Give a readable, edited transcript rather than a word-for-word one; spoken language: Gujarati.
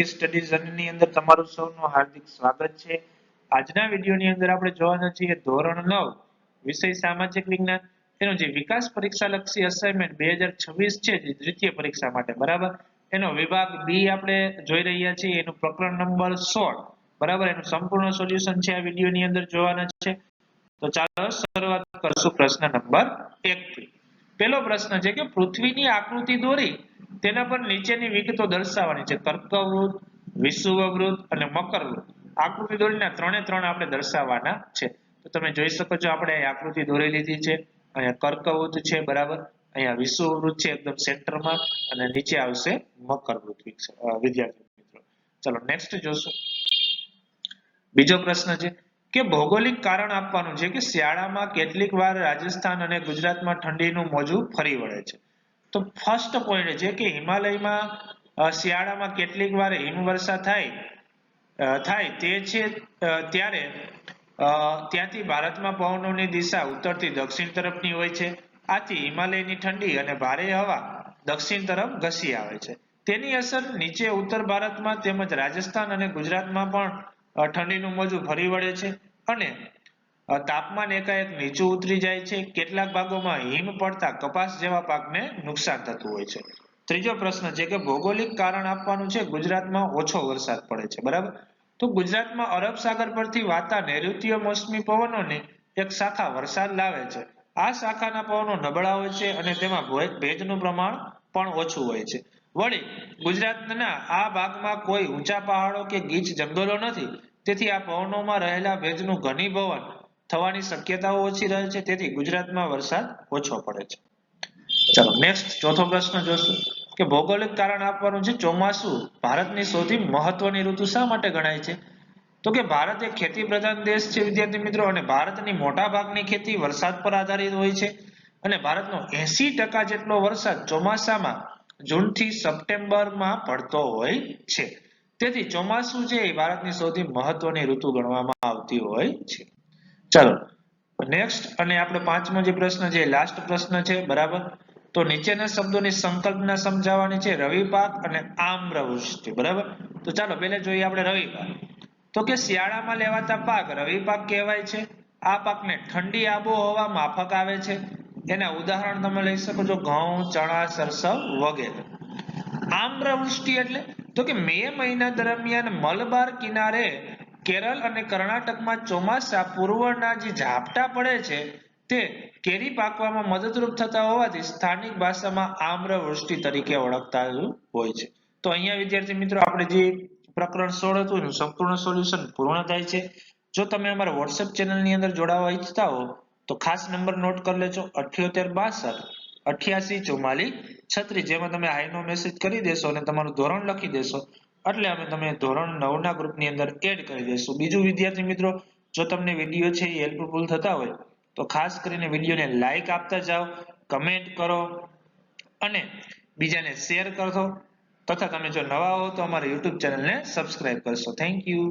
સ્ટડી જર્નીની અંદર તમારું સૌનું હાર્દિક સ્વાગત છે। આજના વિડીયોની અંદર આપણે જોવાના છીએ ધોરણ 9 વિષય સામાજિક વિજ્ઞાન એનો જે વિકાસ પરીક્ષા લક્ષી અસાઇનમેન્ટ 2026 છે જે દ્વિતીય પરીક્ષા માટે બરાબર એનો વિભાગ બી આપણે જોઈ રહ્યા છીએ એનું પ્રકરણ નંબર 16 બરાબર એનું સંપૂર્ણ સોલ્યુશન છે આ વિડીયોની અંદર જોવાના છે। તો ચાલો શરૂઆત કરશું પ્રશ્ન નંબર 1 થી। પહેલો પ્રશ્ન છે કે પૃથ્વીની આકૃતિ દોરી તેના પર નીચેની વિગતો દર્શાવવાની છે। કર્કવૃત, વિષુવવૃત્ત અને મકરવૃત્ત આકૃતિ દોરીના ત્રણે ત્રણ આપણે દર્શાવવાના છે। તો તમે જોઈ શકો છો આપણે આ આકૃતિ દોરી લીધી છે। અહીંયા કર્કવૃત છે બરાબર, અહીંયા વિષુવવૃત્ત છે એકદમ સેન્ટરમાં અને નીચે આવશે મકરવૃત્ત વિદ્યાર્થી મિત્રો। ચલો નેક્સ્ટ જોશું। બીજો પ્રશ્ન છે કે ભૌગોલિક કારણ આપવાનું છે કે શિયાળામાં કેટલીક વાર રાજસ્થાન અને ગુજરાતમાં ઠંડીનું મોજું ફરી વળે છે। તો ફર્સ્ટ પોઈન્ટ છે કે હિમાલયમાં શિયાળામાં કેટલીક વાર હિમવર્ષા થાય તે છે ત્યારે ત્યાંથી ભારતમાં પવનોની દિશા ઉત્તરથી દક્ષિણ તરફની હોય છે। આથી હિમાલયની ઠંડી અને ભારે હવા દક્ષિણ તરફ ઘસી આવે છે। તેની અસર નીચે ઉત્તર ભારતમાં તેમજ રાજસ્થાન અને ગુજરાતમાં પણ ઠંડીનું મોજું ફરી વળે છે અને તાપમાન એકાએક નીચું ઉતરી જાય છે। કેટલાક ભાગોમાં હિમ પડતા કપાસ જેવા પાકને નુકસાન થતું હોય છે। ત્રીજો પ્રશ્ન છે કે ભૌગોલિક કારણ આપવાનું છે ગુજરાતમાં ઓછો વરસાદ પડે છે બરાબર। તો ગુજરાતમાં અરબ સાગર પરથી વાતા નૈઋત્ય મોસમી પવનોની એક શાખા વરસાદ લાવે છે। આ શાખાના પવનો નબળા હોય છે અને તેમાં ભેજનું પ્રમાણ પણ ઓછું હોય છે। વળી ગુજરાતના આ ભાગમાં કોઈ ઊંચા પહાડો કે ગીચ જંગલો નથી, તેથી આ પવનોમાં રહેલા ભેજનું ઘનીભવન થવાની શક્યતાઓ ઓછી રહે છે, તેથી ગુજરાતમાં વરસાદ ઓછો પડે છે। ચલો નેક્સ્ટ ચોથો પ્રશ્ન જોશું કે ભૌગોલિક કારણ આપવાનું છે ચોમાસું ભારતની સૌથી મહત્વની ઋતુ શા માટે ગણાય છે। તો કે ભારત એક ખેતી પ્રધાન દેશ છે વિદ્યાર્થી મિત્રો, અને ભારતની મોટા ભાગની ખેતી વરસાદ પર આધારિત હોય છે અને ભારતનો 80% જેટલો વરસાદ ચોમાસામાં જૂન થી સપ્ટેમ્બરમાં પડતો હોય છે। તેથી ચોમાસું છે એ ભારતની સૌથી મહત્વની ઋતુ ગણવામાં આવતી હોય છે। ચાલો નેક્સ્ટ અને આપણે પાંચમો જે પ્રશ્ન છે લાસ્ટ પ્રશ્ન છે બરાબર। તો નીચેના શબ્દોની સંકલ્પના સમજાવવાની છે રવિ પાક અને આમ્રવૃષ્ટિ બરાબર। તો ચાલો પહેલા જોઈએ આપણે રવિ પાક। તો કે શિયાળામાં લેવાતા પાક રવિ પાક કહેવાય છે। આ પાકને ઠંડી આબોહવા માફક આવે છે। એના ઉદાહરણ તમે લઈ શકો છો ઘઉં, ચણા, સરસવ વગેરે। આમ્રવૃષ્ટિ એટલે તો કે મે મહિના દરમિયાન મલબાર કિનારે કેરળ અને કર્ણાટકમાં ચોમાસા પૂર્વના જે ઝાપટા પડે છે તે કેરી પાકવામાં મદદરૂપ થતા હોવાથી સ્થાનિક ભાષામાં આમ્રવૃષ્ટિ તરીકે ઓળખતા હોય છે। તો અહીંયા વિદ્યાર્થી મિત્રો આપણે જે પ્રકરણ 16 હતું એનું સંપૂર્ણ સોલ્યુશન પૂર્ણ થાય છે। જો તમે અમારા WhatsApp ચેનલની અંદર જોડાવા ઈચ્છતા હો તો ખાસ નંબર નોટ કરી લેજો 7862884436, જેમાં તમે હાઈ નો મેસેજ કરી દેશો અને તમારું ધોરણ લખી દેશો એટલે અમે તમે ધોરણ 9 ના ગ્રુપની અંદર એડ કરી દેશું। બીજું વિદ્યાર્થી મિત્રો, જો તમને વિડીયો છે એ હેલ્પફુલ થતા હોય તો ખાસ કરીને વિડીયોને લાઈક આપતા જાઓ, કમેન્ટ કરો અને બીજાને શેર કરજો તથા તમે જો નવા હો તો અમારા YouTube ચેનલને સબસ્ક્રાઇબ કરશો। Thank you.